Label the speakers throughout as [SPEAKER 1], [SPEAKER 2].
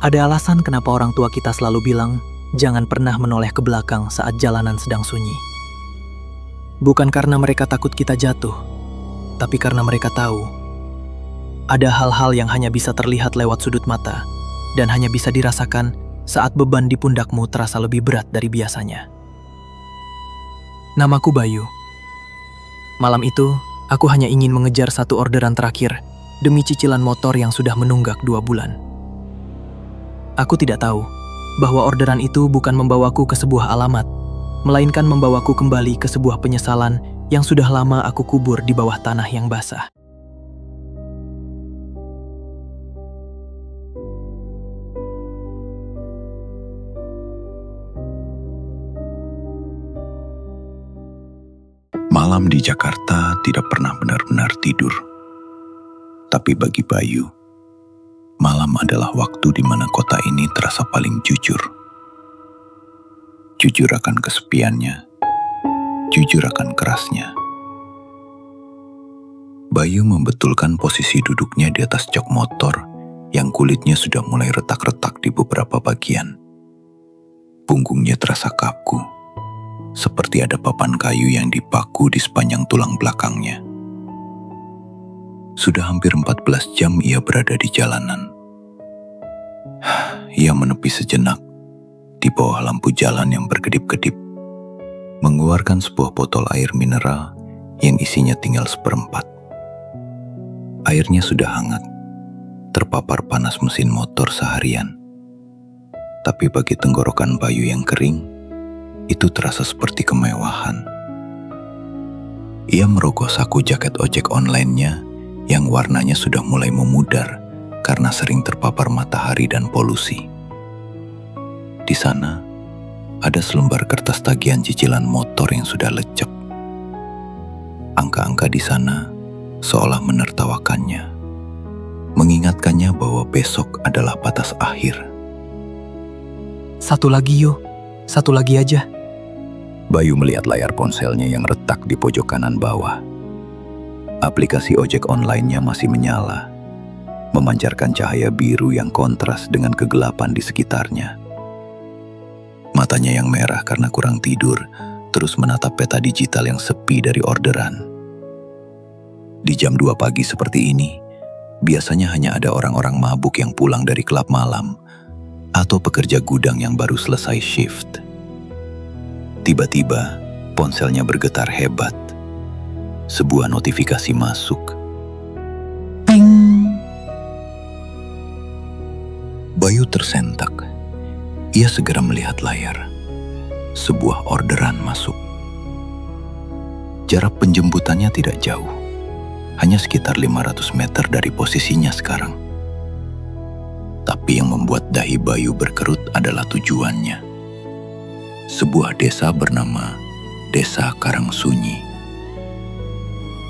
[SPEAKER 1] Ada alasan kenapa orang tua kita selalu bilang, jangan pernah menoleh ke belakang saat jalanan sedang sunyi. Bukan karena mereka takut kita jatuh, tapi karena mereka tahu ada hal-hal yang hanya bisa terlihat lewat sudut mata dan hanya bisa dirasakan saat beban di pundakmu terasa lebih berat dari biasanya. Namaku Bayu. Malam itu, aku hanya ingin mengejar satu orderan terakhir demi cicilan motor yang sudah menunggak 2 bulan. Aku tidak tahu bahwa orderan itu bukan membawaku ke sebuah alamat, melainkan membawaku kembali ke sebuah penyesalan yang sudah lama aku kubur di bawah tanah yang basah.
[SPEAKER 2] Malam di Jakarta tidak pernah benar-benar tidur. Tapi bagi Bayu, malam adalah waktu di mana kota ini terasa paling jujur. Jujur akan kesepiannya, jujur akan kerasnya. Bayu membetulkan posisi duduknya di atas jok motor yang kulitnya sudah mulai retak-retak di beberapa bagian. Punggungnya terasa kaku, seperti ada papan kayu yang dipaku di sepanjang tulang belakangnya. Sudah hampir 14 jam ia berada di jalanan. Ia menepi sejenak di bawah lampu jalan yang berkedip-kedip, mengeluarkan sebuah botol air mineral yang isinya tinggal 1/4. Airnya sudah hangat, terpapar panas mesin motor seharian. Tapi bagi tenggorokan Bayu yang kering, itu terasa seperti kemewahan. Ia merogoh saku jaket ojek online-nya yang warnanya sudah mulai memudar karena sering terpapar matahari dan polusi. Di sana, ada selembar kertas tagihan cicilan motor yang sudah lecek. Angka-angka di sana seolah menertawakannya, mengingatkannya bahwa besok adalah batas akhir.
[SPEAKER 1] Satu lagi yuk, satu lagi aja.
[SPEAKER 2] Bayu melihat layar ponselnya yang retak di pojok kanan bawah. Aplikasi ojek online-nya masih menyala, memancarkan cahaya biru yang kontras dengan kegelapan di sekitarnya. Matanya yang merah karena kurang tidur terus menatap peta digital yang sepi dari orderan. Di jam 2 pagi seperti ini, biasanya hanya ada orang-orang mabuk yang pulang dari klub malam atau pekerja gudang yang baru selesai shift. Tiba-tiba, ponselnya bergetar hebat. Sebuah notifikasi masuk.
[SPEAKER 1] Ping!
[SPEAKER 2] Bayu tersentak. Ia segera melihat layar. Sebuah orderan masuk. Jarak penjemputannya tidak jauh. Hanya sekitar 500 meter dari posisinya sekarang. Tapi yang membuat dahi Bayu berkerut adalah tujuannya. Sebuah desa bernama Desa Karangsunyi.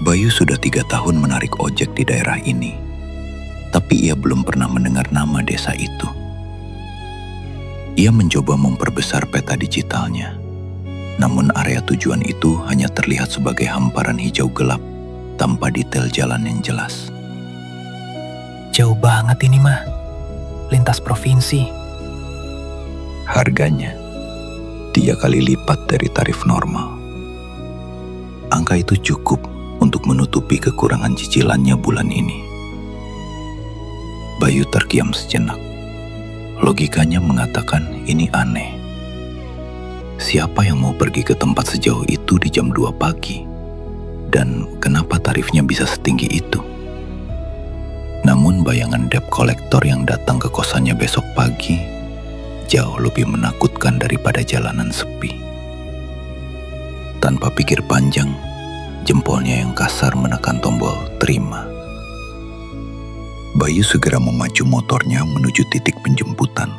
[SPEAKER 2] Bayu sudah 3 tahun menarik ojek di daerah ini, tapi ia belum pernah mendengar nama desa itu. Ia mencoba memperbesar peta digitalnya, namun area tujuan itu hanya terlihat sebagai hamparan hijau gelap tanpa detail jalan yang jelas.
[SPEAKER 1] Jauh banget ini mah, lintas provinsi.
[SPEAKER 2] Harganya 3 kali lipat dari tarif normal. Angka itu cukup untuk menutupi kekurangan cicilannya bulan ini. Bayu terkiam sejenak. Logikanya mengatakan ini aneh. Siapa yang mau pergi ke tempat sejauh itu di jam 2 pagi? Dan kenapa tarifnya bisa setinggi itu? Namun bayangan debt collector yang datang ke kosannya besok pagi jauh lebih menakutkan daripada jalanan sepi. Tanpa pikir panjang, jempolnya yang kasar menekan tombol terima. Bayu segera memacu motornya menuju titik penjemputan.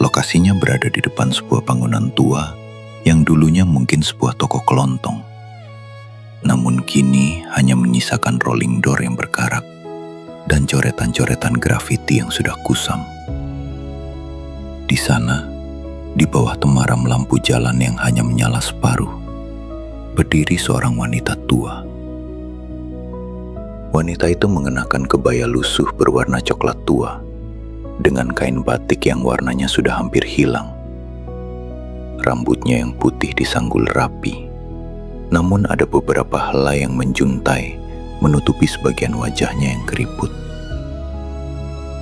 [SPEAKER 2] Lokasinya berada di depan sebuah bangunan tua yang dulunya mungkin sebuah toko kelontong. Namun kini hanya menyisakan rolling door yang berkarat dan coretan-coretan grafiti yang sudah kusam. Di sana, di bawah temaram lampu jalan yang hanya menyala separuh, berdiri seorang wanita tua. Wanita itu mengenakan kebaya lusuh berwarna coklat tua, dengan kain batik yang warnanya sudah hampir hilang. Rambutnya yang putih disanggul rapi, namun ada beberapa helai yang menjuntai menutupi sebagian wajahnya yang keriput.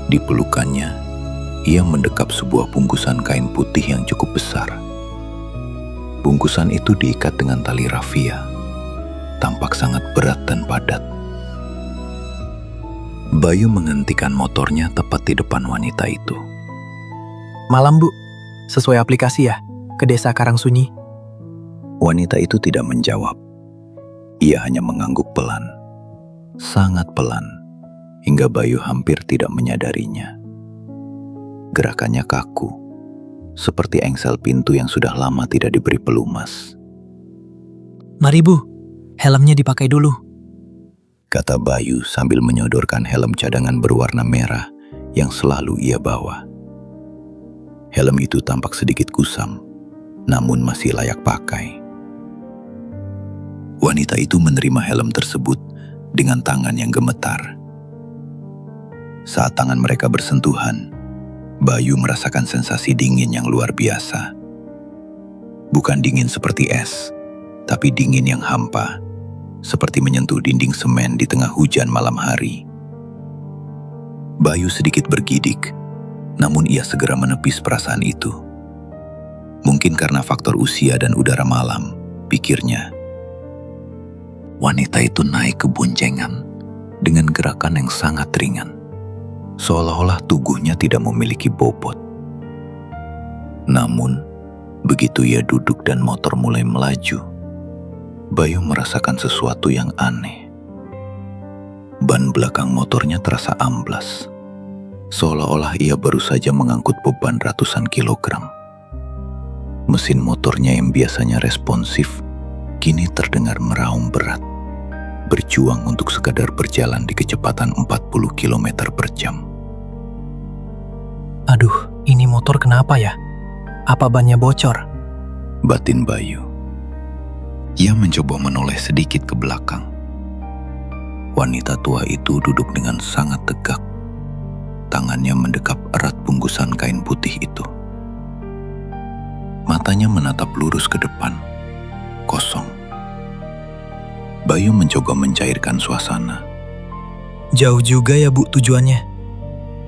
[SPEAKER 2] Di pelukannya, ia mendekap sebuah bungkusan kain putih yang cukup besar. Bungkusan itu diikat dengan tali rafia, tampak sangat berat dan padat. Bayu menghentikan motornya tepat di depan wanita itu.
[SPEAKER 1] Malam, Bu. Sesuai aplikasi ya? Ke desa Karangsunyi.
[SPEAKER 2] Wanita itu tidak menjawab. Ia hanya mengangguk pelan, sangat pelan, hingga Bayu hampir tidak menyadarinya. Gerakannya kaku, seperti engsel pintu yang sudah lama tidak diberi pelumas.
[SPEAKER 1] Mari, Bu. Helmnya dipakai dulu.
[SPEAKER 2] Kata Bayu sambil menyodorkan helm cadangan berwarna merah yang selalu ia bawa. Helm itu tampak sedikit kusam, namun masih layak pakai. Wanita itu menerima helm tersebut dengan tangan yang gemetar. Saat tangan mereka bersentuhan, Bayu merasakan sensasi dingin yang luar biasa. Bukan dingin seperti es, tapi dingin yang hampa, seperti menyentuh dinding semen di tengah hujan malam hari. Bayu sedikit bergidik, namun ia segera menepis perasaan itu. Mungkin karena faktor usia dan udara malam, pikirnya. Wanita itu naik ke boncengan dengan gerakan yang sangat ringan, seolah-olah tubuhnya tidak memiliki bobot. Namun, begitu ia duduk dan motor mulai melaju, Bayu merasakan sesuatu yang aneh. Ban belakang motornya terasa amblas, seolah-olah ia baru saja mengangkut beban ratusan kilogram. Mesin motornya yang biasanya responsif, kini terdengar meraung berat, berjuang untuk sekadar berjalan di kecepatan 40 km per jam.
[SPEAKER 1] Aduh, ini motor kenapa ya? Apa bannya bocor?
[SPEAKER 2] Batin Bayu. Ia mencoba menoleh sedikit ke belakang. Wanita tua itu duduk dengan sangat tegak. Tangannya mendekap erat bungkusan kain putih itu. Matanya menatap lurus ke depan, kosong. Bayu mencoba mencairkan suasana.
[SPEAKER 1] Jauh juga ya, Bu, tujuannya.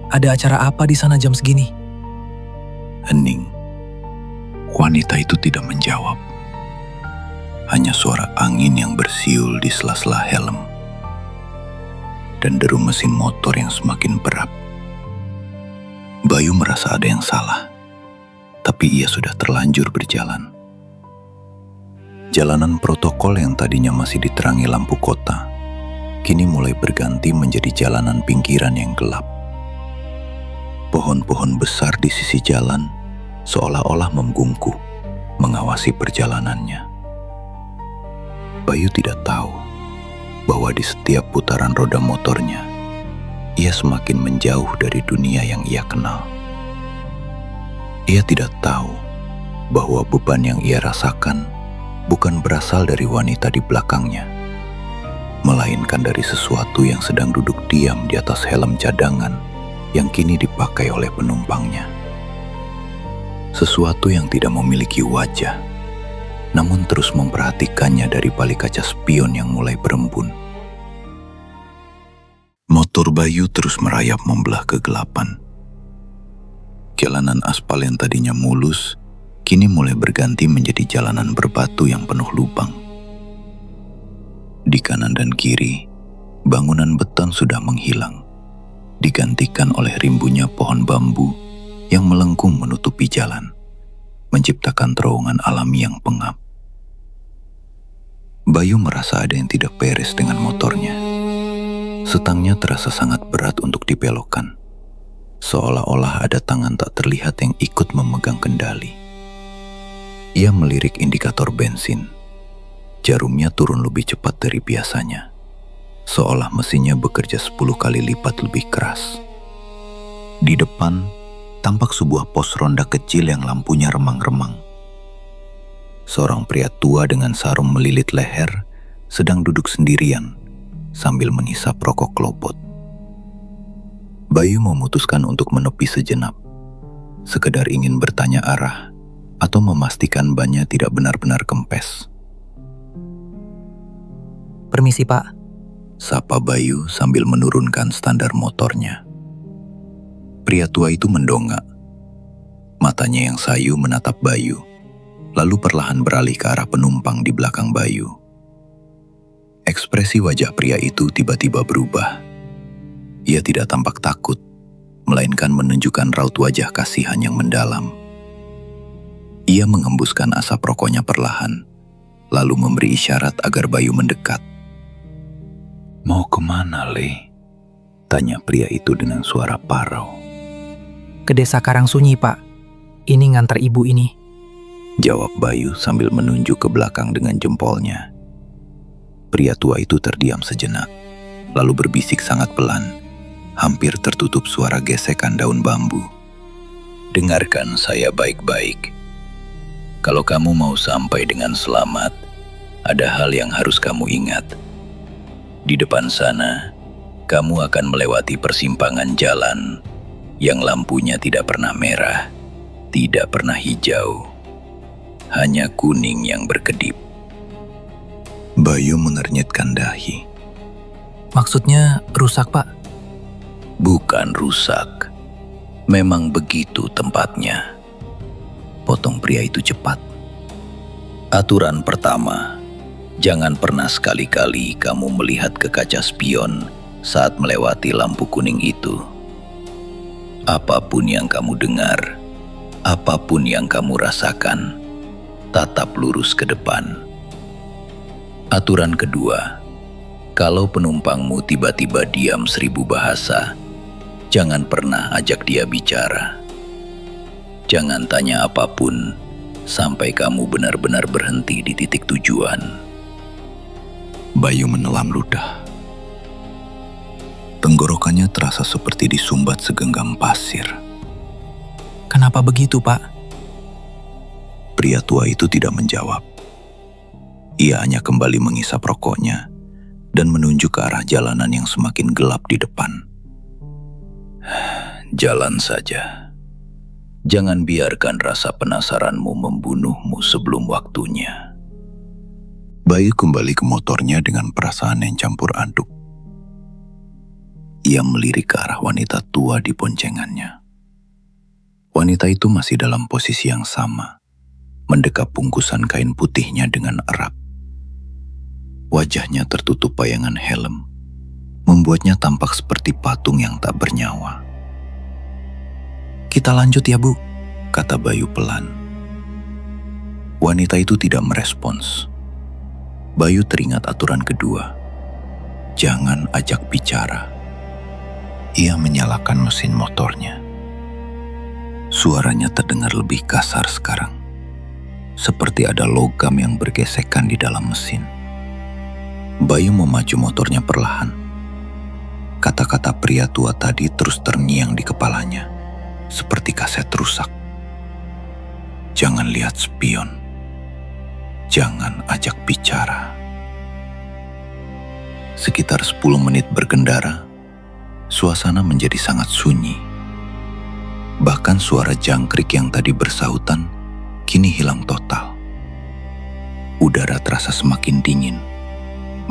[SPEAKER 1] Ada acara apa di sana jam segini?
[SPEAKER 2] Hening. Wanita itu tidak menjawab. Hanya suara angin yang bersiul di sela-sela helm dan deru mesin motor yang semakin berat. Bayu merasa ada yang salah, tapi ia sudah terlanjur berjalan. Jalanan protokol yang tadinya masih diterangi lampu kota, kini mulai berganti menjadi jalanan pinggiran yang gelap. Pohon-pohon besar di sisi jalan seolah-olah membungkuk, mengawasi perjalanannya. Bayu tidak tahu bahwa di setiap putaran roda motornya, ia semakin menjauh dari dunia yang ia kenal. Ia tidak tahu bahwa beban yang ia rasakan bukan berasal dari wanita di belakangnya, melainkan dari sesuatu yang sedang duduk diam di atas helm cadangan yang kini dipakai oleh penumpangnya. Sesuatu yang tidak memiliki wajah, namun terus memperhatikannya dari balik kaca spion yang mulai berembun. Motor Bayu terus merayap membelah kegelapan. Jalanan aspal yang tadinya mulus, kini mulai berganti menjadi jalanan berbatu yang penuh lubang. Di kanan dan kiri, bangunan beton sudah menghilang, digantikan oleh rimbunya pohon bambu yang melengkung menutupi jalan, menciptakan terowongan alami yang pengap. Bayu merasa ada yang tidak beres dengan motornya. Setangnya terasa sangat berat untuk dibelokkan, seolah-olah ada tangan tak terlihat yang ikut memegang kendali. Ia melirik indikator bensin. Jarumnya turun lebih cepat dari biasanya, seolah mesinnya bekerja 10 kali lipat lebih keras. Di depan, tampak sebuah pos ronda kecil yang lampunya remang-remang. Seorang pria tua dengan sarung melilit leher sedang duduk sendirian sambil menghisap rokok klopot. Bayu memutuskan untuk menepi sejenak, sekedar ingin bertanya arah atau memastikan bannya tidak benar-benar kempes.
[SPEAKER 1] Permisi Pak.
[SPEAKER 2] Sapa Bayu sambil menurunkan standar motornya. Pria tua itu mendongak. Matanya yang sayu menatap Bayu, lalu perlahan beralih ke arah penumpang di belakang Bayu. Ekspresi wajah pria itu tiba-tiba berubah. Ia tidak tampak takut, melainkan menunjukkan raut wajah kasihan yang mendalam. Ia menghembuskan asap rokoknya perlahan, lalu memberi isyarat agar Bayu mendekat. "Mau kemana, Le?" tanya pria itu dengan suara parau.
[SPEAKER 1] Ke desa Karangsunyi Pak. Ini ngantar ibu ini.
[SPEAKER 2] Jawab Bayu sambil menunjuk ke belakang dengan jempolnya. Pria tua itu terdiam sejenak, lalu berbisik sangat pelan, hampir tertutup suara gesekan daun bambu. "Dengarkan saya baik-baik. Kalau kamu mau sampai dengan selamat, ada hal yang harus kamu ingat. Di depan sana, kamu akan melewati persimpangan jalan yang lampunya tidak pernah merah, tidak pernah hijau, hanya kuning yang berkedip." Bayu mengernyitkan dahi.
[SPEAKER 1] Maksudnya rusak Pak?
[SPEAKER 2] "Bukan rusak. Memang begitu tempatnya," potong pria itu cepat. "Aturan pertama, jangan pernah sekali-kali kamu melihat ke kaca spion saat melewati lampu kuning itu. Apapun yang kamu dengar, apapun yang kamu rasakan, tatap lurus ke depan. Aturan kedua, kalau penumpangmu tiba-tiba diam 1000 bahasa, jangan pernah ajak dia bicara. Jangan tanya apapun sampai kamu benar-benar berhenti di titik tujuan." Bayu menelan ludah. Tenggorokannya terasa seperti disumbat segenggam pasir.
[SPEAKER 1] Kenapa begitu Pak?
[SPEAKER 2] Pria tua itu tidak menjawab. Ia hanya kembali mengisap rokoknya dan menunjuk ke arah jalanan yang semakin gelap di depan. "Jalan saja. Jangan biarkan rasa penasaranmu membunuhmu sebelum waktunya." Bayu kembali ke motornya dengan perasaan yang campur aduk. Ia melirik ke arah wanita tua di boncengannya. Wanita itu masih dalam posisi yang sama, mendekap bungkusan kain putihnya dengan erat. Wajahnya tertutup bayangan helm, membuatnya tampak seperti patung yang tak bernyawa. "Kita lanjut ya Bu," kata Bayu pelan. Wanita itu tidak merespons. Bayu teringat aturan kedua, jangan ajak bicara. Ia menyalakan mesin motornya. Suaranya terdengar lebih kasar sekarang, seperti ada logam yang bergesekan di dalam mesin. Bayu memacu motornya perlahan. Kata-kata pria tua tadi terus terngiang di kepalanya, seperti kaset rusak. Jangan lihat spion. Jangan ajak bicara. Sekitar 10 menit berkendara, suasana menjadi sangat sunyi. Bahkan suara jangkrik yang tadi bersahutan kini hilang total. Udara terasa semakin dingin,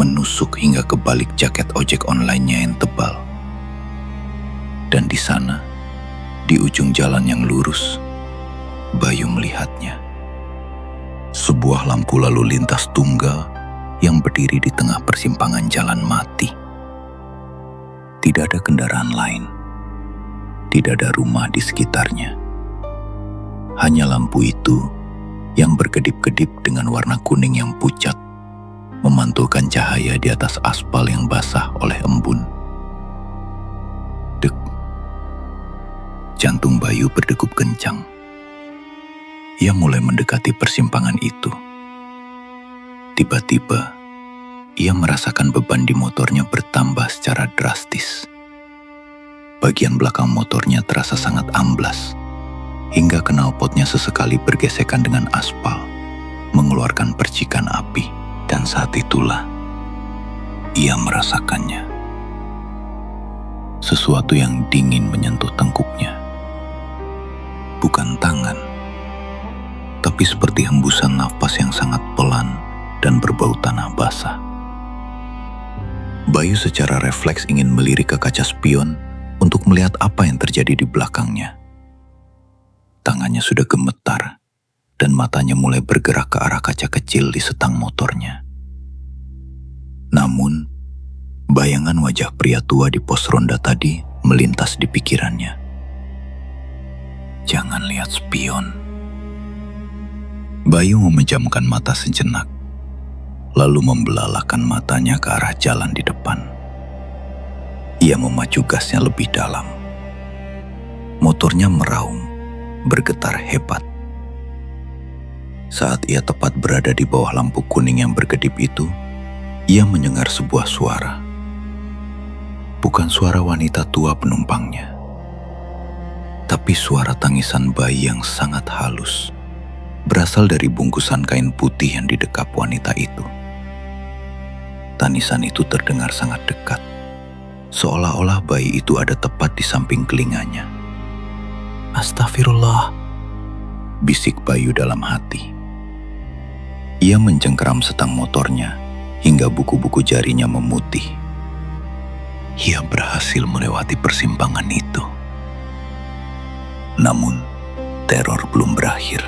[SPEAKER 2] menusuk hingga ke balik jaket ojek online-nya yang tebal. Dan di sana, di ujung jalan yang lurus, Bayu melihatnya. Sebuah lampu lalu lintas tunggal yang berdiri di tengah persimpangan jalan mati. Tidak ada kendaraan lain. Tidak ada rumah di sekitarnya. Hanya lampu itu yang berkedip-kedip dengan warna kuning yang pucat, memantulkan cahaya di atas aspal yang basah oleh embun. Dek. Jantung Bayu berdegup kencang. Ia mulai mendekati persimpangan itu. Tiba-tiba, ia merasakan beban di motornya bertambah secara drastis. Bagian belakang motornya terasa sangat amblas, hingga knalpotnya sesekali bergesekan dengan aspal, mengeluarkan percikan api. Dan saat itulah, ia merasakannya. sesuatu yang dingin menyentuh tengkuknya. Bukan tangan, tapi seperti hembusan nafas yang sangat pelan dan berbau tanah basah. Bayu secara refleks ingin melirik ke kaca spion untuk melihat apa yang terjadi di belakangnya. Tangannya sudah gemetar dan matanya mulai bergerak ke arah kaca kecil di setang motornya. Namun, bayangan wajah pria tua di pos ronda tadi melintas di pikirannya. Jangan lihat spion. Bayu memejamkan mata sejenak, lalu membelalakan matanya ke arah jalan di depan. Ia memacu gasnya lebih dalam. Motornya meraung, bergetar hebat. Saat ia tepat berada di bawah lampu kuning yang berkedip itu, ia mendengar sebuah suara. Bukan suara wanita tua penumpangnya, tapi suara tangisan bayi yang sangat halus, berasal dari bungkusan kain putih yang didekap wanita itu. Tangisan itu terdengar sangat dekat, seolah-olah bayi itu ada tepat di samping telinganya.
[SPEAKER 1] Astagfirullah,
[SPEAKER 2] Bisik Bayu dalam hati. Ia mencengkeram setang motornya hingga buku-buku jarinya memutih. Ia berhasil melewati persimpangan itu. Namun, teror belum berakhir.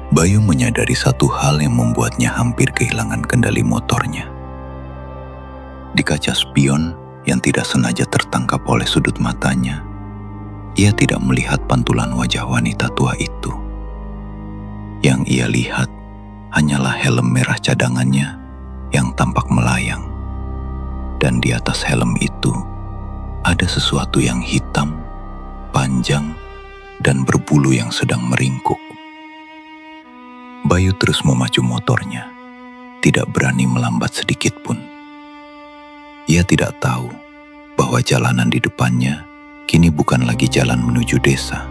[SPEAKER 2] Bayu menyadari satu hal yang membuatnya hampir kehilangan kendali motornya. Di kaca spion yang tidak sengaja tertangkap oleh sudut matanya, ia tidak melihat pantulan wajah wanita tua itu. Yang ia lihat hanyalah helm merah cadangannya yang tampak melayang. Dan di atas helm itu ada sesuatu yang hitam, panjang, dan berbulu yang sedang meringkuk. Bayu terus memacu motornya, tidak berani melambat sedikit pun. Ia tidak tahu bahwa jalanan di depannya kini bukan lagi jalan menuju desa,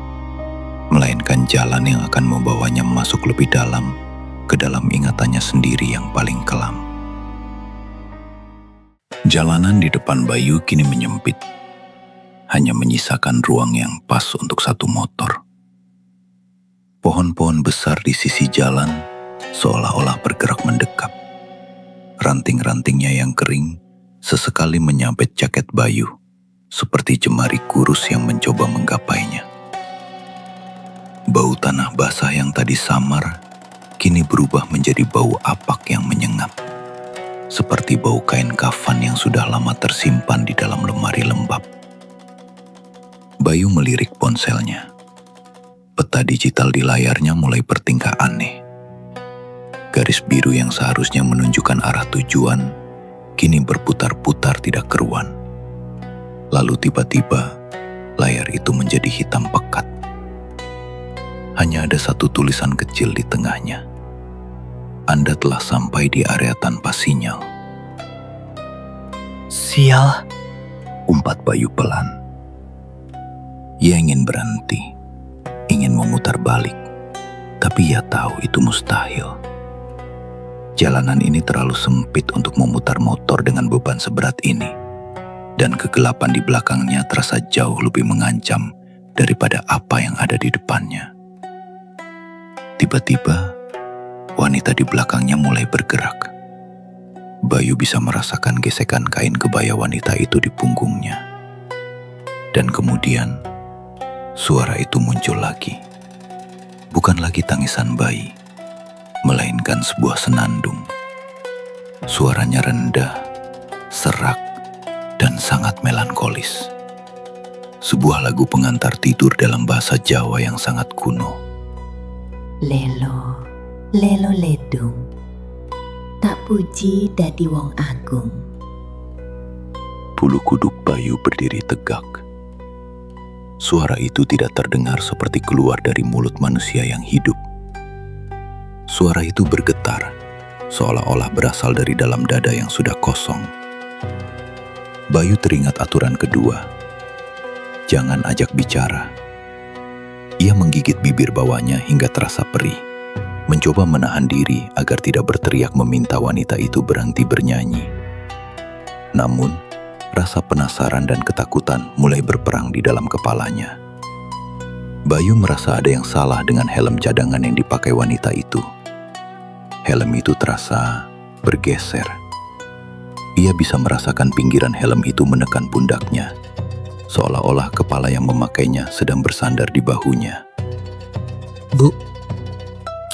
[SPEAKER 2] melainkan jalan yang akan membawanya masuk lebih dalam ke dalam ingatannya sendiri yang paling kelam. Jalanan di depan Bayu kini menyempit, hanya menyisakan ruang yang pas untuk satu motor. Pohon-pohon besar di sisi jalan seolah-olah bergerak mendekap. Ranting-rantingnya yang kering sesekali menyabet jaket Bayu, seperti jemari kurus yang mencoba menggapainya. Bau tanah basah yang tadi samar kini berubah menjadi bau apak yang menyengat, seperti bau kain kafan yang sudah lama tersimpan di dalam lemari lembab. Bayu melirik ponselnya. Peta digital di layarnya mulai bertingkah aneh. Garis biru yang seharusnya menunjukkan arah tujuan kini berputar-putar tidak keruan. Lalu tiba-tiba layar itu menjadi hitam pekat. Hanya ada satu tulisan kecil di tengahnya. Anda telah sampai di area tanpa sinyal.
[SPEAKER 1] sial.
[SPEAKER 2] Umpat Bayu pelan. Ia ingin berhenti, ingin memutar balik, tapi ia tahu itu mustahil. Jalanan ini terlalu sempit untuk memutar motor dengan beban seberat ini, dan kegelapan di belakangnya terasa jauh lebih mengancam daripada apa yang ada di depannya. Tiba-tiba, wanita di belakangnya mulai bergerak. Bayu bisa merasakan gesekan kain kebaya wanita itu di punggungnya. Dan kemudian, suara itu muncul lagi. Bukan lagi tangisan bayi, melainkan sebuah senandung. Suaranya rendah, serak, dan sangat melankolis. Sebuah lagu pengantar tidur dalam bahasa Jawa yang sangat kuno.
[SPEAKER 3] Lelo, lelo ledung, tak puji dadi wong agung.
[SPEAKER 2] Bulu kuduk Bayu berdiri tegak. Suara itu tidak terdengar seperti keluar dari mulut manusia yang hidup. Suara itu bergetar, seolah-olah berasal dari dalam dada yang sudah kosong. Bayu teringat aturan kedua. Jangan ajak bicara. Ia menggigit bibir bawahnya hingga terasa perih, mencoba menahan diri agar tidak berteriak meminta wanita itu berhenti bernyanyi. Namun, rasa penasaran dan ketakutan mulai berperang di dalam kepalanya. Bayu merasa ada yang salah dengan helm cadangan yang dipakai wanita itu. Helm itu terasa bergeser. Ia bisa merasakan pinggiran helm itu menekan pundaknya, seolah-olah kepala yang memakainya sedang bersandar di bahunya.
[SPEAKER 1] Bu,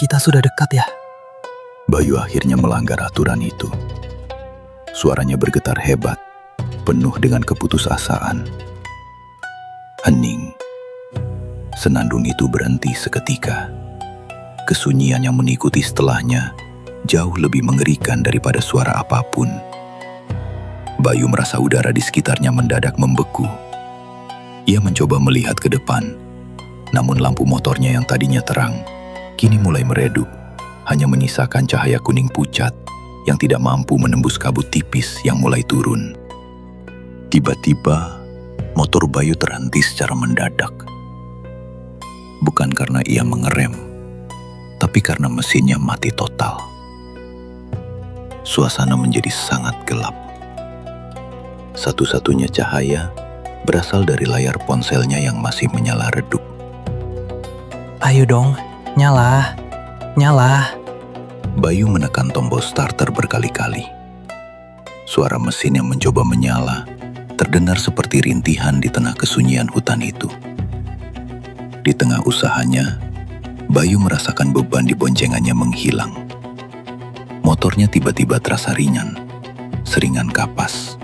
[SPEAKER 1] kita sudah dekat ya?
[SPEAKER 2] Bayu akhirnya melanggar aturan itu. Suaranya bergetar hebat, penuh dengan keputusasaan. Hening. Senandung itu berhenti seketika. Kesunyian yang mengikuti setelahnya jauh lebih mengerikan daripada suara apapun. Bayu merasa udara di sekitarnya mendadak membeku. Ia mencoba melihat ke depan, namun lampu motornya yang tadinya terang kini mulai meredup, hanya menyisakan cahaya kuning pucat yang tidak mampu menembus kabut tipis yang mulai turun. Tiba-tiba, motor Bayu terhenti secara mendadak. Bukan karena ia mengerem, tapi karena mesinnya mati total. Suasana menjadi sangat gelap. Satu-satunya cahaya berasal dari layar ponselnya yang masih menyala redup.
[SPEAKER 1] Ayo dong, nyala, nyala.
[SPEAKER 2] Bayu menekan tombol starter berkali-kali. Suara mesin yang mencoba menyala terdengar seperti rintihan di tengah kesunyian hutan itu. Di tengah usahanya, Bayu merasakan beban di boncengannya menghilang. Motornya tiba-tiba terasa ringan, seringan kapas.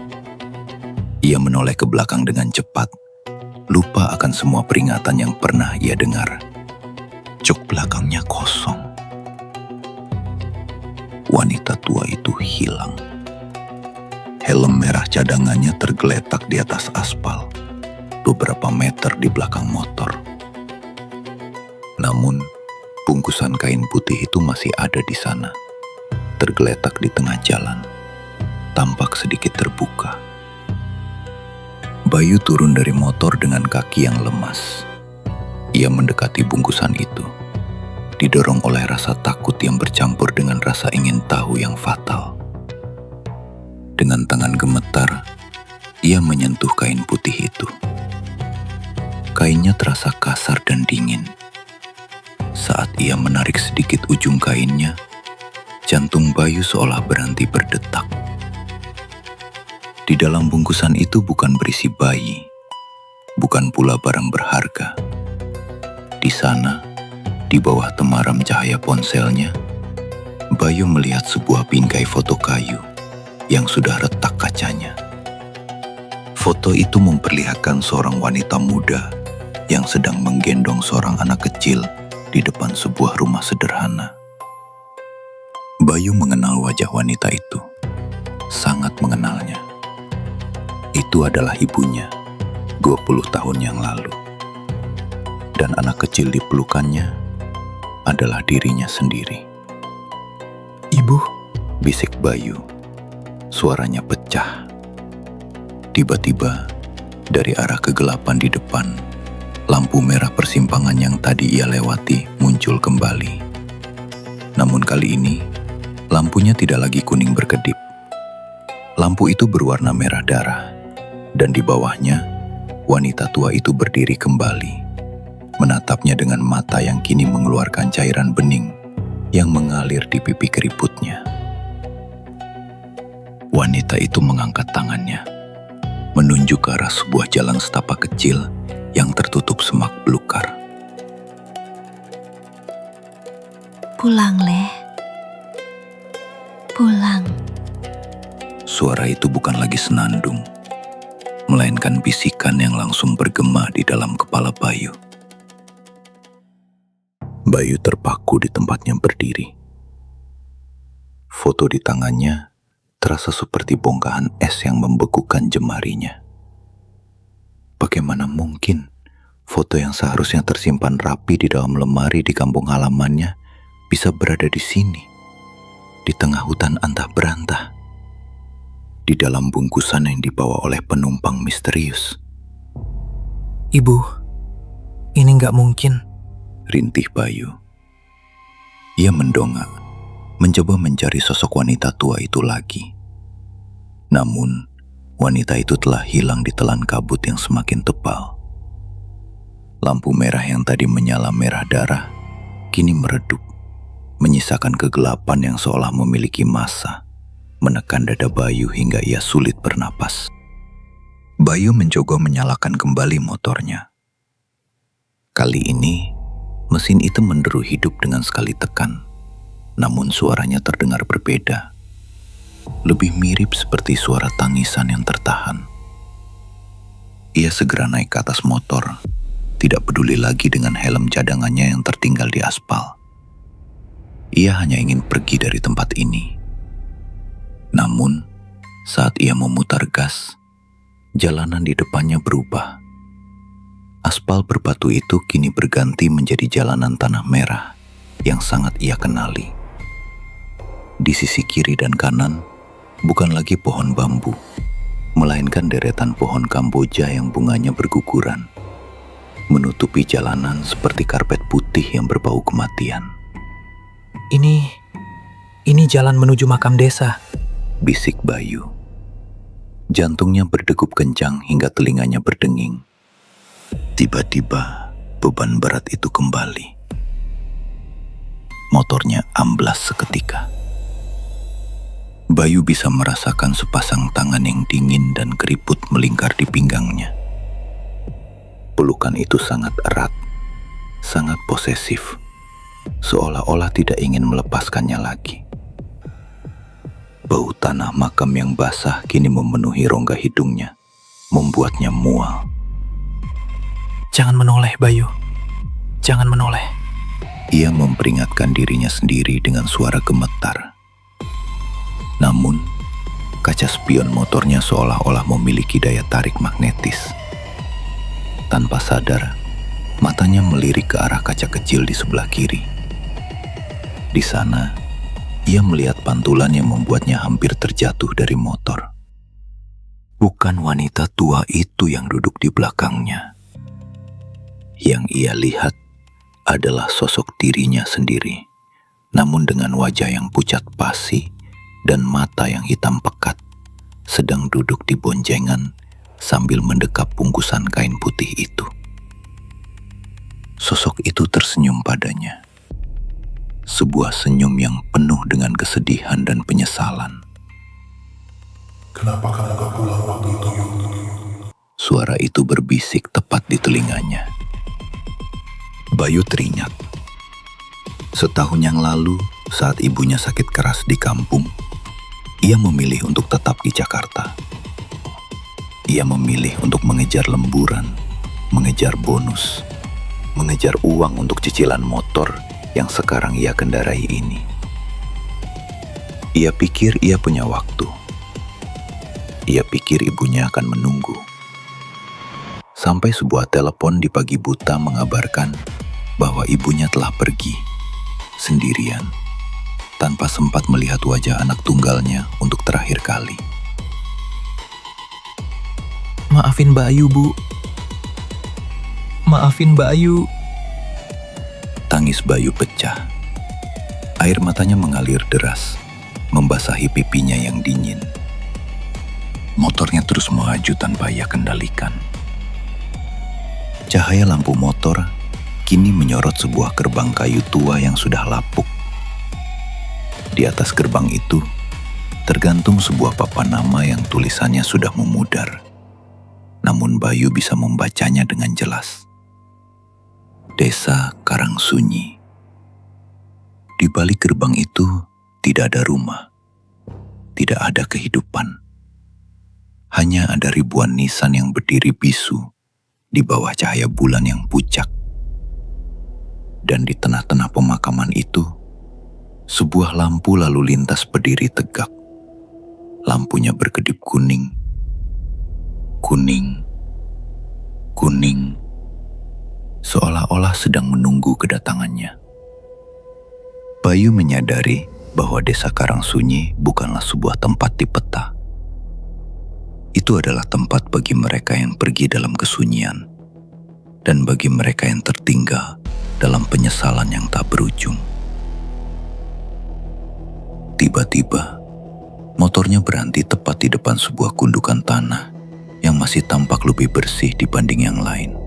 [SPEAKER 2] Ia menoleh ke belakang dengan cepat, lupa akan semua peringatan yang pernah ia dengar. Jok belakangnya kosong. Wanita tua itu hilang. Helm merah cadangannya tergeletak di atas aspal, beberapa meter di belakang motor. Namun, bungkusan kain putih itu masih ada di sana, tergeletak di tengah jalan, tampak sedikit terbuka. Bayu turun dari motor dengan kaki yang lemas. Ia mendekati bungkusan itu, didorong oleh rasa takut yang bercampur dengan rasa ingin tahu yang fatal. Dengan tangan gemetar, ia menyentuh kain putih itu. Kainnya terasa kasar dan dingin. Saat ia menarik sedikit ujung kainnya, jantung Bayu seolah berhenti berdetak. Di dalam bungkusan itu bukan berisi bayi, bukan pula barang berharga. Di sana, di bawah temaram cahaya ponselnya, Bayu melihat sebuah bingkai foto kayu yang sudah retak kacanya. Foto itu memperlihatkan seorang wanita muda yang sedang menggendong seorang anak kecil di depan sebuah rumah sederhana. Bayu mengenal wajah wanita itu, sangat mengenalnya. Itu adalah ibunya, 20 tahun yang lalu. Dan anak kecil di pelukannya adalah dirinya sendiri.
[SPEAKER 1] Ibu,
[SPEAKER 2] Bisik Bayu. Suaranya pecah. Tiba-tiba, dari arah kegelapan di depan, lampu merah persimpangan yang tadi ia lewati muncul kembali. Namun kali ini, lampunya tidak lagi kuning berkedip. Lampu itu berwarna merah darah, dan di bawahnya, wanita tua itu berdiri kembali, menatapnya dengan mata yang kini mengeluarkan cairan bening yang mengalir di pipi keriputnya. Wanita itu mengangkat tangannya, menunjuk ke arah sebuah jalan setapak kecil yang tertutup semak belukar.
[SPEAKER 3] Pulang, Leh. Pulang.
[SPEAKER 2] Suara itu bukan lagi senandung, melainkan bisikan yang langsung bergema di dalam kepala Bayu. Bayu terpaku di tempatnya berdiri. Foto di tangannya terasa seperti bongkahan es yang membekukan jemarinya. Bagaimana mungkin foto yang seharusnya tersimpan rapi di dalam lemari di kampung halamannya bisa berada di sini, di tengah hutan antah berantah, di dalam bungkusan yang dibawa oleh penumpang misterius?
[SPEAKER 1] Ibu, ini nggak mungkin.
[SPEAKER 2] Rintih Bayu. Ia mendongak, mencoba mencari sosok wanita tua itu lagi. Namun, wanita itu telah hilang di telan kabut yang semakin tebal. Lampu merah yang tadi menyala merah darah kini meredup, menyisakan kegelapan yang seolah memiliki massa, menekan dada Bayu hingga ia sulit bernapas. Bayu mencoba menyalakan kembali motornya. Kali ini, mesin itu menderu hidup dengan sekali tekan, namun suaranya terdengar berbeda. Lebih mirip seperti suara tangisan yang tertahan. Ia segera naik ke atas motor, tidak peduli lagi dengan helm cadangannya yang tertinggal di aspal. Ia hanya ingin pergi dari tempat ini. Namun, saat ia memutar gas, jalanan di depannya berubah. Aspal berbatu itu kini berganti menjadi jalanan tanah merah yang sangat ia kenali. Di sisi kiri dan kanan, bukan lagi pohon bambu, melainkan deretan pohon kamboja yang bunganya berguguran, menutupi jalanan seperti karpet putih yang berbau kematian.
[SPEAKER 1] Ini jalan menuju makam desa,
[SPEAKER 2] Bisik Bayu. Jantungnya berdegup kencang hingga telinganya berdenging. Tiba-tiba beban berat itu kembali. Motornya amblas seketika. Bayu bisa merasakan sepasang tangan yang dingin dan keriput melingkar di pinggangnya. Pelukan itu sangat erat, sangat posesif, seolah-olah tidak ingin melepaskannya lagi. Bau tanah makam yang basah kini memenuhi rongga hidungnya, membuatnya mual.
[SPEAKER 1] Jangan menoleh, Bayu. Jangan menoleh.
[SPEAKER 2] Ia memperingatkan dirinya sendiri dengan suara gemetar. Namun, kaca spion motornya seolah-olah memiliki daya tarik magnetis. Tanpa sadar, matanya melirik ke arah kaca kecil di sebelah kiri. Di sana, ia melihat pantulan yang membuatnya hampir terjatuh dari motor. Bukan wanita tua itu yang duduk di belakangnya. Yang ia lihat adalah sosok dirinya sendiri, namun dengan wajah yang pucat pasi dan mata yang hitam pekat, sedang duduk di boncengan sambil mendekap bungkusan kain putih itu. Sosok itu tersenyum padanya. Sebuah senyum yang penuh dengan kesedihan dan penyesalan.
[SPEAKER 4] Kenapa kamu gak pulang waktu itu, Yu?
[SPEAKER 2] Suara itu berbisik tepat di telinganya. Bayu teringat. Setahun yang lalu, saat ibunya sakit keras di kampung, ia memilih untuk tetap di Jakarta. Ia memilih untuk mengejar lemburan, mengejar bonus, mengejar uang untuk cicilan motor yang sekarang ia kendarai ini. Ia pikir ia punya waktu. Ia pikir ibunya akan menunggu. Sampai sebuah telepon di pagi buta mengabarkan bahwa ibunya telah pergi sendirian, tanpa sempat melihat wajah anak tunggalnya untuk terakhir kali.
[SPEAKER 1] Maafin Bayu, Bu. Maafin Bayu.
[SPEAKER 2] Tangis Bayu pecah. Air matanya mengalir deras, membasahi pipinya yang dingin. Motornya terus melaju tanpa ia kendalikan. Cahaya lampu motor kini menyorot sebuah gerbang kayu tua yang sudah lapuk. Di atas gerbang itu tergantung sebuah papan nama yang tulisannya sudah memudar. Namun Bayu bisa membacanya dengan jelas. Desa Karangsunyi. Di balik gerbang itu tidak ada rumah, tidak ada kehidupan. Hanya ada ribuan nisan yang berdiri bisu di bawah cahaya bulan yang pucak. Dan di tengah-tengah pemakaman itu, sebuah lampu lalu lintas berdiri tegak. Lampunya berkedip kuning. Kuning. Kuning. Seolah-olah sedang menunggu kedatangannya. Bayu menyadari bahwa desa Karangsunyi bukanlah sebuah tempat di peta. Itu adalah tempat bagi mereka yang pergi dalam kesunyian dan bagi mereka yang tertinggal dalam penyesalan yang tak berujung. Tiba-tiba, Motornya berhenti tepat di depan sebuah gundukan tanah yang masih tampak lebih bersih dibanding yang lain.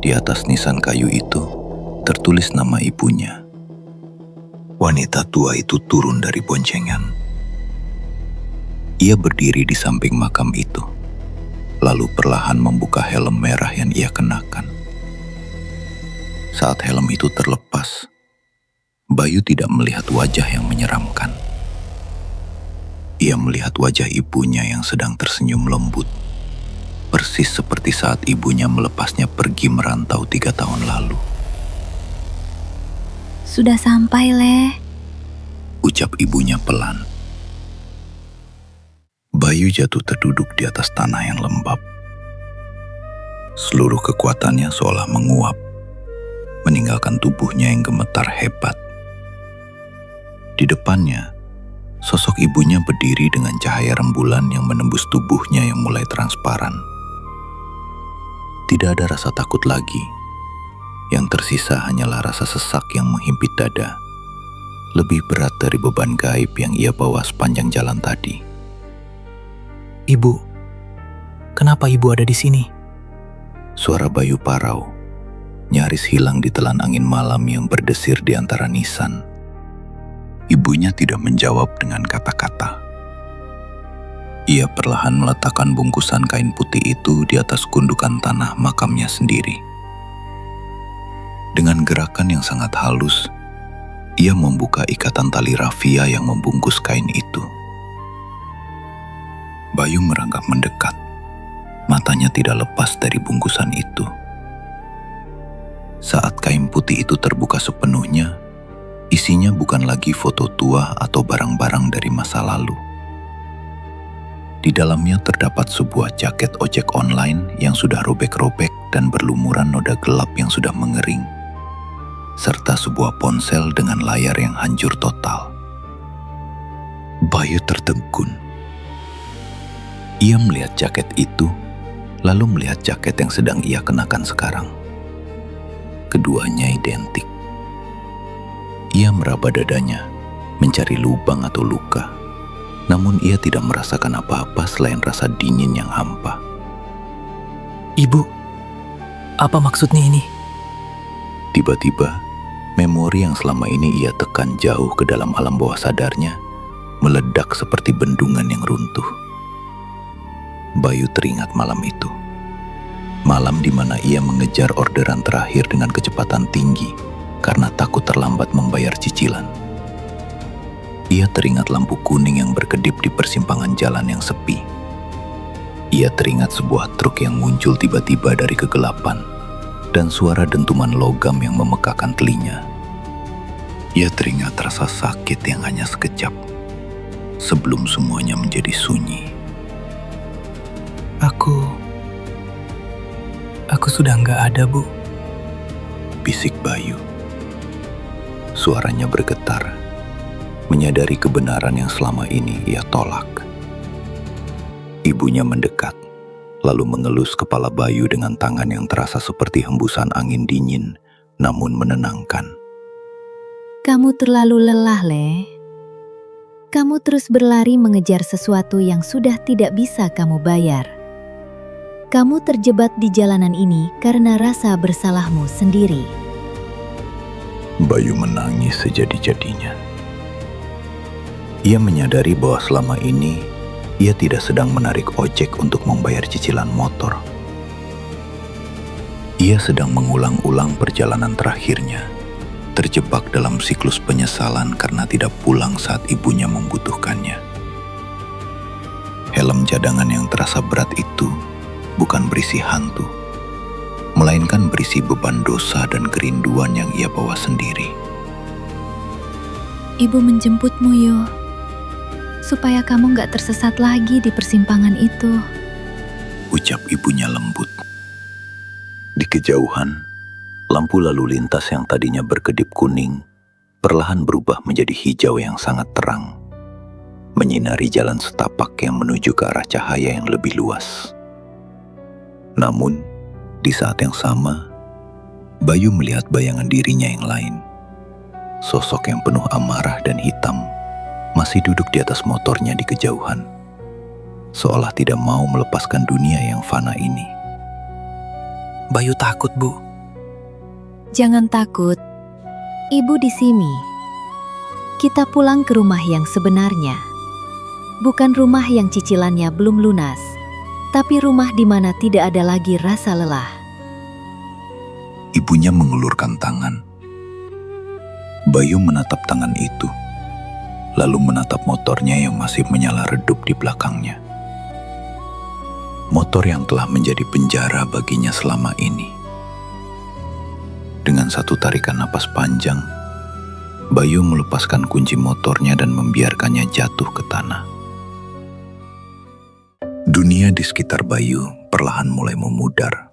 [SPEAKER 2] Di atas nisan kayu itu tertulis nama ibunya. Wanita tua itu turun dari boncengan. Ia berdiri di samping makam itu, lalu perlahan membuka helm merah yang ia kenakan. Saat helm itu terlepas, Bayu tidak melihat wajah yang menyeramkan. Ia melihat wajah ibunya yang sedang tersenyum lembut, persis seperti saat ibunya melepasnya pergi merantau 3 tahun lalu.
[SPEAKER 3] Sudah sampai, Leh.
[SPEAKER 2] Ucap ibunya pelan. Bayu jatuh terduduk di atas tanah yang lembab. Seluruh kekuatannya seolah menguap, meninggalkan tubuhnya yang gemetar hebat. Di depannya, sosok ibunya berdiri dengan cahaya rembulan yang menembus tubuhnya yang mulai transparan. Tidak ada rasa takut lagi. Yang tersisa hanyalah rasa sesak yang menghimpit dada, lebih berat dari beban gaib yang ia bawa sepanjang jalan tadi.
[SPEAKER 1] Ibu, kenapa ibu ada di sini?
[SPEAKER 2] Suara Bayu parau, nyaris hilang di telan angin malam yang berdesir di antara nisan. Ibunya tidak menjawab dengan kata-kata. Ia perlahan meletakkan bungkusan kain putih itu di atas gundukan tanah makamnya sendiri. Dengan gerakan yang sangat halus, ia membuka ikatan tali rafia yang membungkus kain itu. Bayu merangkak mendekat. Matanya tidak lepas dari bungkusan itu. Saat kain putih itu terbuka sepenuhnya, isinya bukan lagi foto tua atau barang-barang dari masa lalu. Di dalamnya terdapat sebuah jaket ojek online yang sudah robek-robek dan berlumuran noda gelap yang sudah mengering, serta sebuah ponsel dengan layar yang hancur total. Bayu tertegun. Ia melihat jaket itu, lalu melihat jaket yang sedang ia kenakan sekarang. Keduanya identik. Ia meraba dadanya, mencari lubang atau luka. Namun ia tidak merasakan apa-apa selain rasa dingin yang hampa.
[SPEAKER 1] Ibu, apa maksudnya ini?
[SPEAKER 2] Tiba-tiba, memori yang selama ini ia tekan jauh ke dalam alam bawah sadarnya meledak seperti bendungan yang runtuh. Bayu teringat malam itu. Malam di mana ia mengejar orderan terakhir dengan kecepatan tinggi karena takut terlambat membayar cicilan. Ia teringat lampu kuning yang berkedip di persimpangan jalan yang sepi. Ia teringat sebuah truk yang muncul tiba-tiba dari kegelapan dan suara dentuman logam yang memekakan telinga. Ia teringat rasa sakit yang hanya sekejap sebelum semuanya menjadi sunyi.
[SPEAKER 1] Aku sudah nggak ada, Bu.
[SPEAKER 2] Bisik Bayu. Suaranya bergetar, menyadari kebenaran yang selama ini ia tolak. Ibunya mendekat, lalu mengelus kepala Bayu dengan tangan yang terasa seperti hembusan angin dingin, namun menenangkan.
[SPEAKER 3] Kamu terlalu lelah, Le. Kamu terus berlari mengejar sesuatu yang sudah tidak bisa kamu bayar. Kamu terjebak di jalanan ini karena rasa bersalahmu sendiri.
[SPEAKER 2] Bayu menangis sejadi-jadinya. Ia menyadari bahwa selama ini ia tidak sedang menarik ojek untuk membayar cicilan motor. Ia sedang mengulang-ulang perjalanan terakhirnya, terjebak dalam siklus penyesalan karena tidak pulang saat ibunya membutuhkannya. Helm cadangan yang terasa berat itu bukan berisi hantu, melainkan berisi beban dosa dan kerinduan yang ia bawa sendiri.
[SPEAKER 3] Ibu menjemputmu, Yo, supaya kamu gak tersesat lagi di persimpangan itu.
[SPEAKER 2] Ucap ibunya lembut. Di kejauhan, lampu lalu lintas yang tadinya berkedip kuning perlahan berubah menjadi hijau yang sangat terang, menyinari jalan setapak yang menuju ke arah cahaya yang lebih luas. Namun, di saat yang sama, Bayu melihat bayangan dirinya yang lain. Sosok yang penuh amarah dan hitam, masih duduk di atas motornya di kejauhan, seolah tidak mau melepaskan dunia yang fana ini.
[SPEAKER 1] Bayu takut, Bu.
[SPEAKER 3] Jangan takut. Ibu di sini. Kita pulang ke rumah yang sebenarnya. Bukan rumah yang cicilannya belum lunas, tapi rumah di mana tidak ada lagi rasa lelah.
[SPEAKER 2] Ibunya mengulurkan tangan. Bayu menatap tangan itu, lalu menatap motornya yang masih menyala redup di belakangnya. Motor yang telah menjadi penjara baginya selama ini. Dengan satu tarikan napas panjang, Bayu melepaskan kunci motornya dan membiarkannya jatuh ke tanah. Dunia di sekitar Bayu perlahan mulai memudar.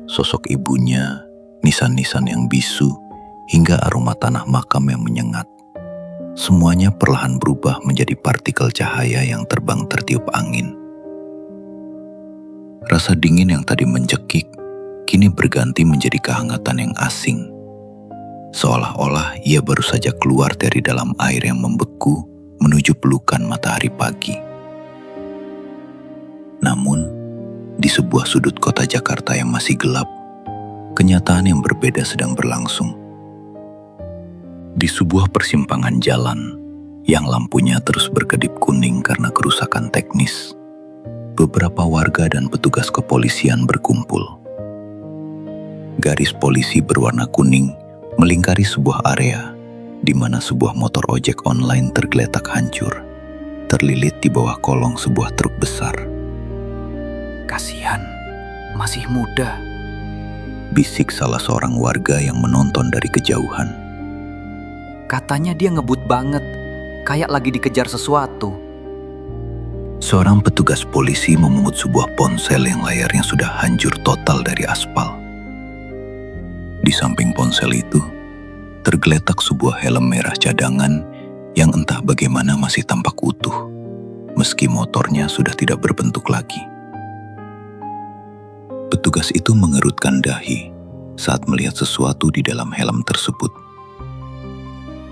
[SPEAKER 2] Sosok ibunya, nisan-nisan yang bisu, hingga aroma tanah makam yang menyengat. Semuanya perlahan berubah menjadi partikel cahaya yang terbang tertiup angin. Rasa dingin yang tadi mencekik, kini berganti menjadi kehangatan yang asing. Seolah-olah ia baru saja keluar dari dalam air yang membeku menuju pelukan matahari pagi. Namun, di sebuah sudut kota Jakarta yang masih gelap, kenyataan yang berbeda sedang berlangsung. Di sebuah persimpangan jalan yang lampunya terus berkedip kuning karena kerusakan teknis, beberapa warga dan petugas kepolisian berkumpul. Garis polisi berwarna kuning melingkari sebuah area di mana sebuah motor ojek online tergeletak hancur, terlilit di bawah kolong sebuah truk besar.
[SPEAKER 1] Kasihan, masih muda.
[SPEAKER 2] Bisik salah seorang warga yang menonton dari kejauhan.
[SPEAKER 1] Katanya dia ngebut banget, kayak lagi dikejar sesuatu.
[SPEAKER 2] Seorang petugas polisi memungut sebuah ponsel yang layarnya sudah hancur total dari aspal. Di samping ponsel itu, tergeletak sebuah helm merah cadangan yang entah bagaimana masih tampak utuh, meski motornya sudah tidak berbentuk lagi. Petugas itu mengerutkan dahi saat melihat sesuatu di dalam helm tersebut.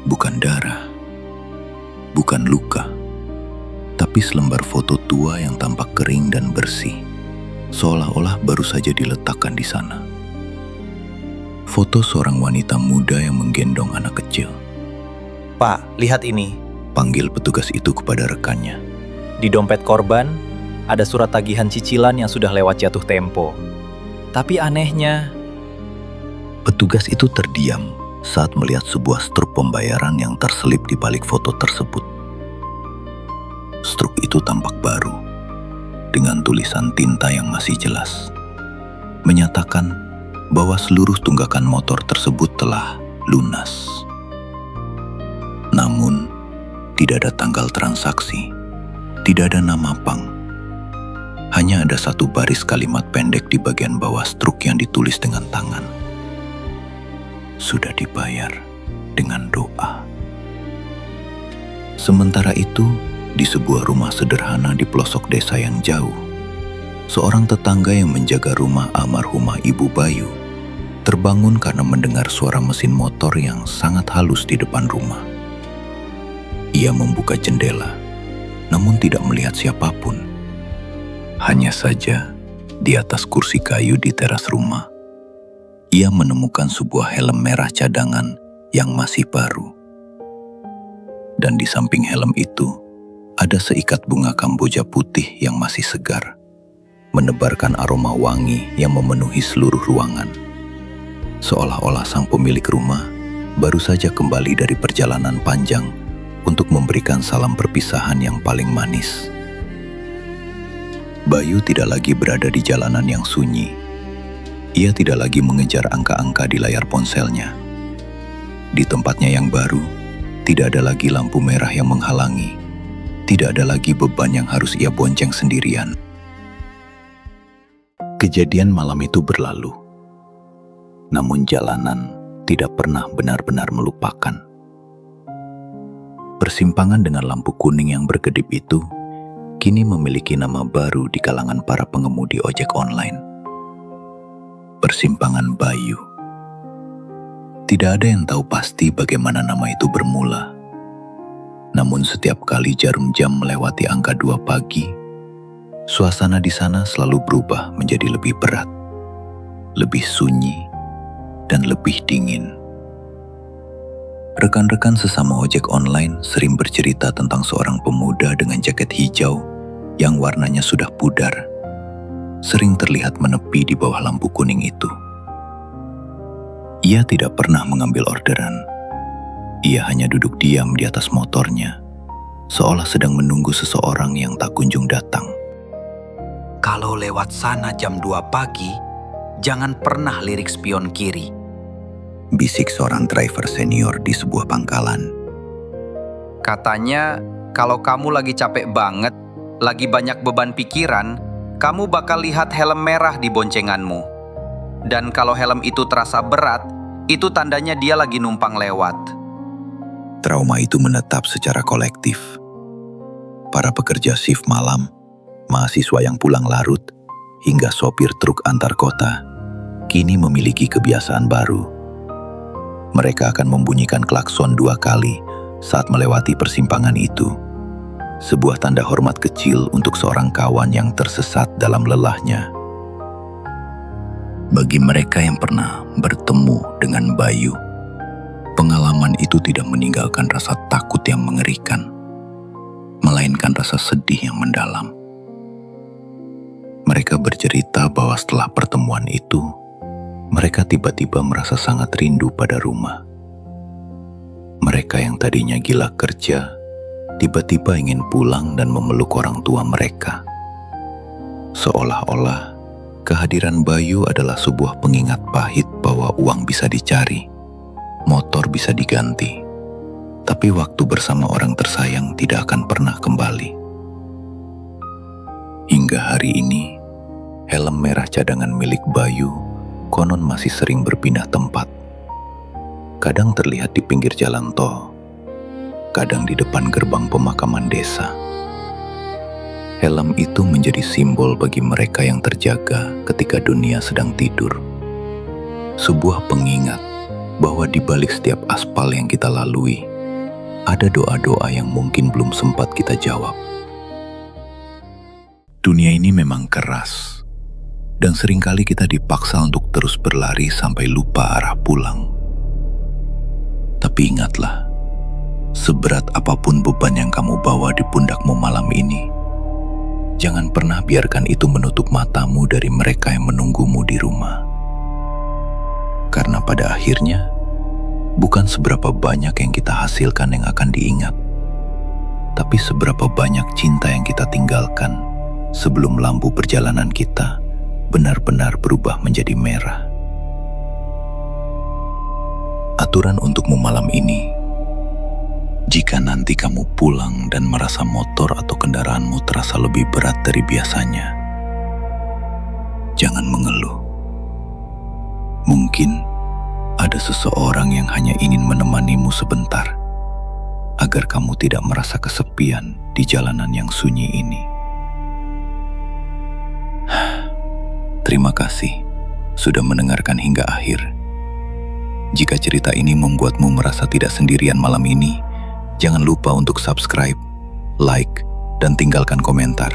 [SPEAKER 2] Bukan darah, bukan luka, tapi selembar foto tua yang tampak kering dan bersih, seolah-olah baru saja diletakkan di sana. Foto seorang wanita muda yang menggendong anak kecil.
[SPEAKER 1] Pak, lihat ini.
[SPEAKER 2] Panggil petugas itu kepada rekannya.
[SPEAKER 1] Di dompet korban, ada surat tagihan cicilan yang sudah lewat jatuh tempo. Tapi anehnya,
[SPEAKER 2] petugas itu terdiam saat melihat sebuah struk pembayaran yang terselip di balik foto tersebut. Struk itu tampak baru, dengan tulisan tinta yang masih jelas, menyatakan bahwa seluruh tunggakan motor tersebut telah lunas. Namun, tidak ada tanggal transaksi, tidak ada nama bank. Hanya ada satu baris kalimat pendek di bagian bawah struk yang ditulis dengan tangan. Sudah dibayar dengan doa. Sementara itu, di sebuah rumah sederhana di pelosok desa yang jauh, seorang tetangga yang menjaga rumah almarhumah Ibu Bayu terbangun karena mendengar suara mesin motor yang sangat halus di depan rumah. Ia membuka jendela, namun tidak melihat siapapun. Hanya saja, di atas kursi kayu di teras rumah, ia menemukan sebuah helm merah cadangan yang masih baru. Dan di samping helm itu, ada seikat bunga kamboja putih yang masih segar, menebarkan aroma wangi yang memenuhi seluruh ruangan. Seolah-olah sang pemilik rumah baru saja kembali dari perjalanan panjang untuk memberikan salam perpisahan yang paling manis. Bayu tidak lagi berada di jalanan yang sunyi. Ia tidak lagi mengejar angka-angka di layar ponselnya. Di tempatnya yang baru, tidak ada lagi lampu merah yang menghalangi. Tidak ada lagi beban yang harus ia bonceng sendirian. Kejadian malam itu berlalu. Namun jalanan tidak pernah benar-benar melupakan. Persimpangan dengan lampu kuning yang berkedip itu kini memiliki nama baru di kalangan para pengemudi ojek online. Persimpangan Bayu. Tidak ada yang tahu pasti bagaimana nama itu bermula. Namun setiap kali jarum jam melewati angka 2 pagi, suasana di sana selalu berubah menjadi lebih berat, lebih sunyi, dan lebih dingin. Rekan-rekan sesama ojek online sering bercerita tentang seorang pemuda dengan jaket hijau yang warnanya sudah pudar, sering terlihat menepi di bawah lampu kuning itu. Ia tidak pernah mengambil orderan. Ia hanya duduk diam di atas motornya, seolah sedang menunggu seseorang yang tak kunjung datang.
[SPEAKER 5] Kalau lewat sana jam 2 pagi, jangan pernah lirik spion kiri.
[SPEAKER 2] Bisik seorang driver senior di sebuah pangkalan.
[SPEAKER 5] Katanya, kalau kamu lagi capek banget, lagi banyak beban pikiran, kamu bakal lihat helm merah di boncenganmu. Dan kalau helm itu terasa berat, itu tandanya dia lagi numpang lewat.
[SPEAKER 2] Trauma itu menetap secara kolektif. Para pekerja shift malam, mahasiswa yang pulang larut, hingga sopir truk antar kota, kini memiliki kebiasaan baru. Mereka akan membunyikan klakson 2 kali saat melewati persimpangan itu. Sebuah tanda hormat kecil untuk seorang kawan yang tersesat dalam lelahnya. Bagi mereka yang pernah bertemu dengan Bayu, pengalaman itu tidak meninggalkan rasa takut yang mengerikan, melainkan rasa sedih yang mendalam. Mereka bercerita bahwa setelah pertemuan itu, mereka tiba-tiba merasa sangat rindu pada rumah. Mereka yang tadinya gila kerja, tiba-tiba ingin pulang dan memeluk orang tua mereka. Seolah-olah kehadiran Bayu adalah sebuah pengingat pahit bahwa uang bisa dicari, motor bisa diganti, tapi waktu bersama orang tersayang tidak akan pernah kembali. Hingga hari ini, helm merah cadangan milik Bayu konon masih sering berpindah tempat. Kadang terlihat di pinggir jalan tol, kadang di depan gerbang pemakaman desa. Helm itu menjadi simbol bagi mereka yang terjaga ketika dunia sedang tidur. Sebuah pengingat bahwa di balik setiap aspal yang kita lalui, ada doa-doa yang mungkin belum sempat kita jawab. Dunia ini memang keras, dan seringkali kita dipaksa untuk terus berlari sampai lupa arah pulang. Tapi ingatlah, seberat apapun beban yang kamu bawa di pundakmu malam ini, jangan pernah biarkan itu menutup matamu dari mereka yang menunggumu di rumah. Karena pada akhirnya, bukan seberapa banyak yang kita hasilkan yang akan diingat, tapi seberapa banyak cinta yang kita tinggalkan sebelum lampu perjalanan kita benar-benar berubah menjadi merah. Aturan untukmu malam ini, jika nanti kamu pulang dan merasa motor atau kendaraanmu terasa lebih berat dari biasanya, jangan mengeluh. Mungkin ada seseorang yang hanya ingin menemanimu sebentar, agar kamu tidak merasa kesepian di jalanan yang sunyi ini. Terima kasih sudah mendengarkan hingga akhir. Jika cerita ini membuatmu merasa tidak sendirian malam ini, jangan lupa untuk subscribe, like, dan tinggalkan komentar.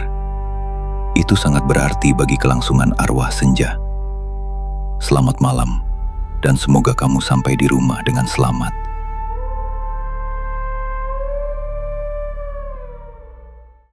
[SPEAKER 2] Itu sangat berarti bagi kelangsungan arwah senja. Selamat malam, dan semoga kamu sampai di rumah dengan selamat.